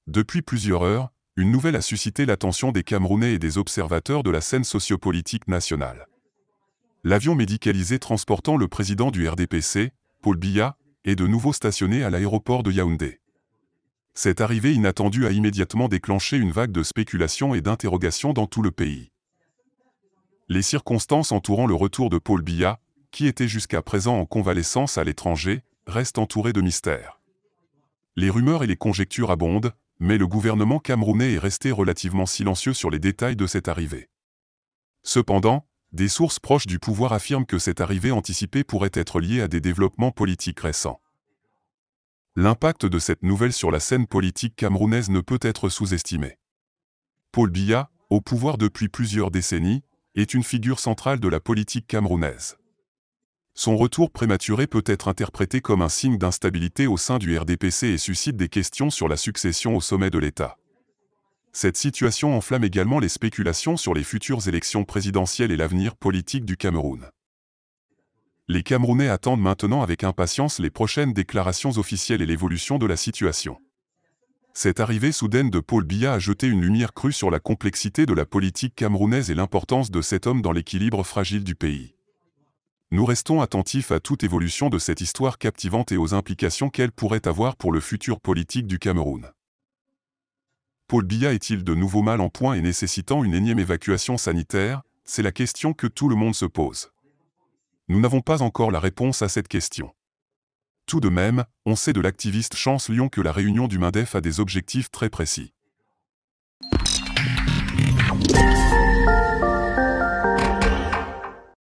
Depuis plusieurs heures, une nouvelle a suscité l'attention des Camerounais et des observateurs de la scène sociopolitique nationale. L'avion médicalisé transportant le président du RDPC, Paul Biya, est de nouveau stationné à l'aéroport de Yaoundé. Cette arrivée inattendue a immédiatement déclenché une vague de spéculations et d'interrogations dans tout le pays. Les circonstances entourant le retour de Paul Biya, qui était jusqu'à présent en convalescence à l'étranger, restent entourées de mystères. Les rumeurs et les conjectures abondent, mais le gouvernement camerounais est resté relativement silencieux sur les détails de cette arrivée. Cependant, des sources proches du pouvoir affirment que cette arrivée anticipée pourrait être liée à des développements politiques récents. L'impact de cette nouvelle sur la scène politique camerounaise ne peut être sous-estimé. Paul Biya, au pouvoir depuis plusieurs décennies, est une figure centrale de la politique camerounaise. Son retour prématuré peut être interprété comme un signe d'instabilité au sein du RDPC et suscite des questions sur la succession au sommet de l'État. Cette situation enflamme également les spéculations sur les futures élections présidentielles et l'avenir politique du Cameroun. Les Camerounais attendent maintenant avec impatience les prochaines déclarations officielles et l'évolution de la situation. Cette arrivée soudaine de Paul Biya a jeté une lumière crue sur la complexité de la politique camerounaise et l'importance de cet homme dans l'équilibre fragile du pays. Nous restons attentifs à toute évolution de cette histoire captivante et aux implications qu'elle pourrait avoir pour le futur politique du Cameroun. Paul Biya est-il de nouveau mal en point et nécessitant une énième évacuation sanitaire? C'est la question que tout le monde se pose. Nous n'avons pas encore la réponse à cette question. Tout de même, on sait de l'activiste Chance Lyon que la réunion du MINDEF a des objectifs très précis.